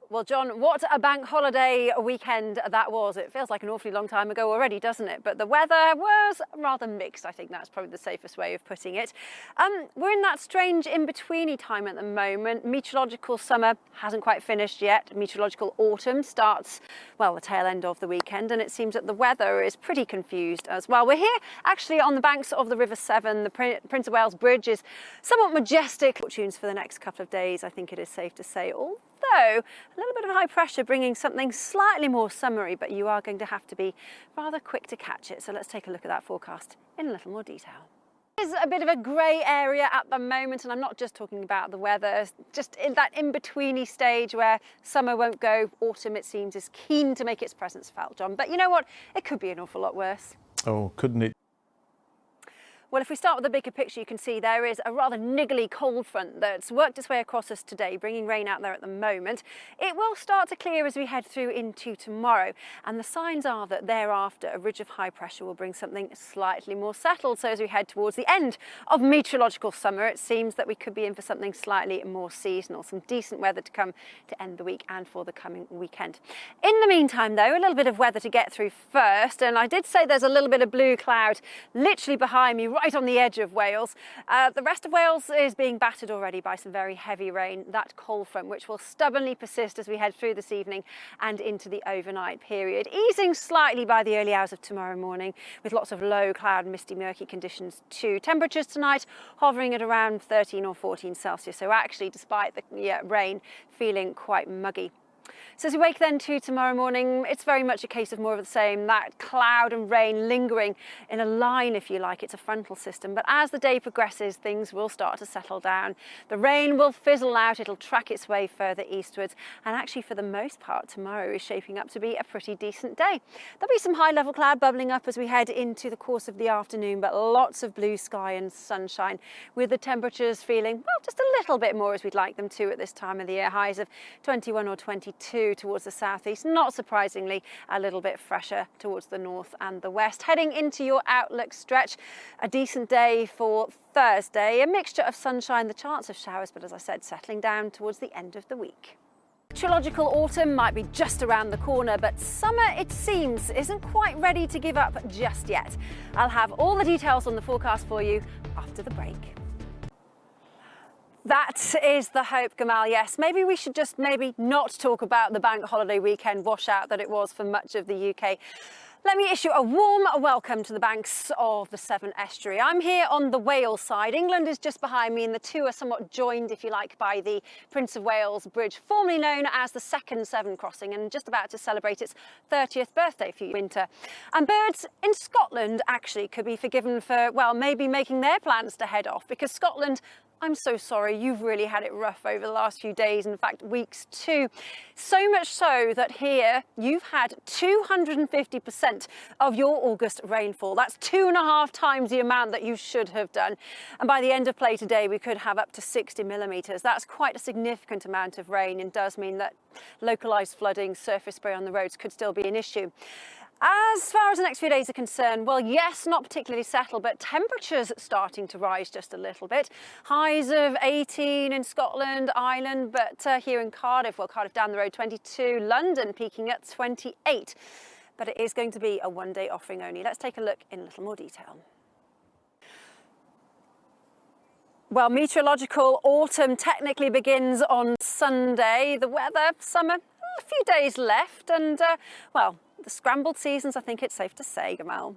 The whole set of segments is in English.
Well, John, what a bank holiday weekend that was. It feels like an awfully long time ago already, doesn't it? But the weather was rather mixed. I think that's probably the safest way of putting it. We're in that strange in-betweeny time at the moment. Meteorological summer hasn't quite finished yet. Meteorological autumn starts, well, the tail end of the weekend, and it seems that the weather is pretty confused as well. We're here actually on the banks of the River Severn. The Prince of Wales Bridge is somewhat majestic. Fortunes for the next couple of days, I think it is safe to say. Although a little bit of high pressure bringing something slightly more summery, but you are going to have to be rather quick to catch it. So let's take a look at that forecast in a little more detail. There's a bit of a grey area at the moment, and I'm not just talking about the weather, just in that in-betweeny stage where summer won't go, autumn it seems is keen to make its presence felt, John. But you know what? It could be an awful lot worse. Oh, couldn't it? Well, if we start with the bigger picture, you can see there is a rather niggly cold front that's worked its way across us today, bringing rain out there at the moment. It will start to clear as we head through into tomorrow, and the signs are that thereafter a ridge of high pressure will bring something slightly more settled. So as we head towards the end of meteorological summer, it seems that we could be in for something slightly more seasonal, some decent weather to come to end the week and for the coming weekend. In the meantime, though, a little bit of weather to get through first, and I did say there's a little bit of blue cloud literally behind me, right on the edge of Wales. The rest of Wales is being battered already by some very heavy rain, that cold front, which will stubbornly persist as we head through this evening and into the overnight period, easing slightly by the early hours of tomorrow morning with lots of low cloud, misty, murky conditions too. Temperatures tonight hovering at around 13 or 14 Celsius, so actually despite the rain, feeling quite muggy. So as we wake then to tomorrow morning, it's very much a case of more of the same, that cloud and rain lingering in a line, if you like. It's a frontal system, but as the day progresses, things will start to settle down. The rain will fizzle out, it'll track its way further eastwards, and actually for the most part tomorrow is shaping up to be a pretty decent day. There'll be some high level cloud bubbling up as we head into the course of the afternoon, but lots of blue sky and sunshine, with the temperatures feeling, well, just a little bit more as we'd like them to at this time of the year. Highs of 21 or 22 towards the southeast, not surprisingly a little bit fresher towards the north and the west. Heading into your outlook stretch, a decent day for Thursday, a mixture of sunshine, the chance of showers, but as I said, settling down towards the end of the week. Meteorological autumn might be just around the corner, but summer, it seems, isn't quite ready to give up just yet. I'll have all the details on the forecast for you after the break. That is the hope, Gamal. Yes, maybe we should just not talk about the bank holiday weekend washout that it was for much of the UK. Let me issue a warm welcome to the banks of the Severn estuary. I'm here on the Wales side. England is just behind me, and the two are somewhat joined, if you like, by the Prince of Wales Bridge, formerly known as the second Severn crossing, and just about to celebrate its 30th birthday for winter. And birds in Scotland actually could be forgiven for, well, maybe making their plans to head off, because Scotland, I'm so sorry, you've really had it rough over the last few days, in fact weeks too. So much so that here you've had 250% of your August rainfall. That's 2.5 times the amount that you should have done. And by the end of play today, we could have up to 60 millimetres. That's quite a significant amount of rain, and does mean that localised flooding, surface spray on the roads could still be an issue. As far as the next few days are concerned, well, yes, not particularly settled, but temperatures starting to rise just a little bit. Highs of 18 in Scotland, Ireland, but here in Cardiff, well, Cardiff down the road, 22, London peaking at 28. But it is going to be a one-day offering only. Let's take a look in a little more detail. Well, meteorological autumn technically begins on Sunday. The weather, summer, a few days left, and, well, the scrambled seasons, I think it's safe to say, Gamal.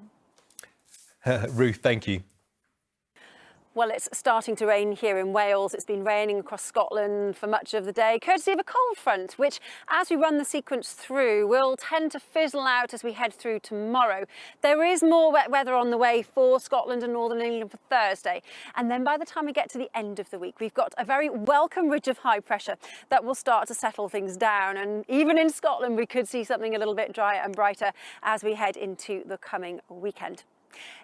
Ruth, thank you. Well, it's starting to rain here in Wales. It's been raining across Scotland for much of the day, courtesy of a cold front, which, as we run the sequence through, will tend to fizzle out as we head through tomorrow. There is more wet weather on the way for Scotland and Northern England for Thursday. And then by the time we get to the end of the week, we've got a very welcome ridge of high pressure that will start to settle things down. And even in Scotland, we could see something a little bit drier and brighter as we head into the coming weekend.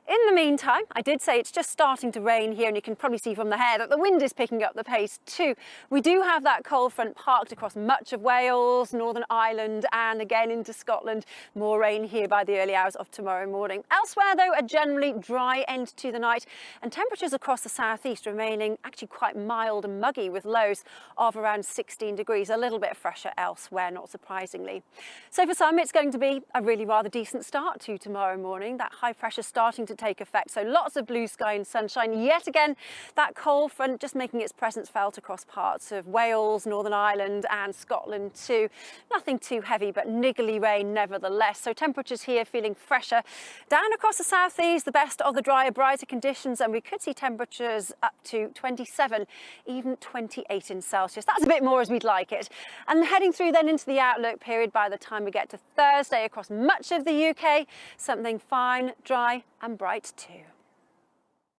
In the meantime, I did say it's just starting to rain here, and you can probably see from the hair that the wind is picking up the pace too. We do have that cold front parked across much of Wales, Northern Ireland, and again into Scotland. More rain here by the early hours of tomorrow morning. Elsewhere though, a generally dry end to the night, and temperatures across the southeast remaining actually quite mild and muggy with lows of around 16 degrees, a little bit fresher elsewhere, not surprisingly. So for some, it's going to be a really rather decent start to tomorrow morning. That high pressure starting to take effect, so lots of blue sky and sunshine. Yet again, that cold front just making its presence felt across parts of Wales, Northern Ireland and Scotland too. Nothing too heavy, but niggly rain nevertheless. So temperatures here feeling fresher. Down across the southeast, the best of the drier, brighter conditions, and we could see temperatures up to 27, even 28 in Celsius. That's a bit more as we'd like it. And heading through then into the outlook period, by the time we get to Thursday across much of the UK, something fine, dry and bright too.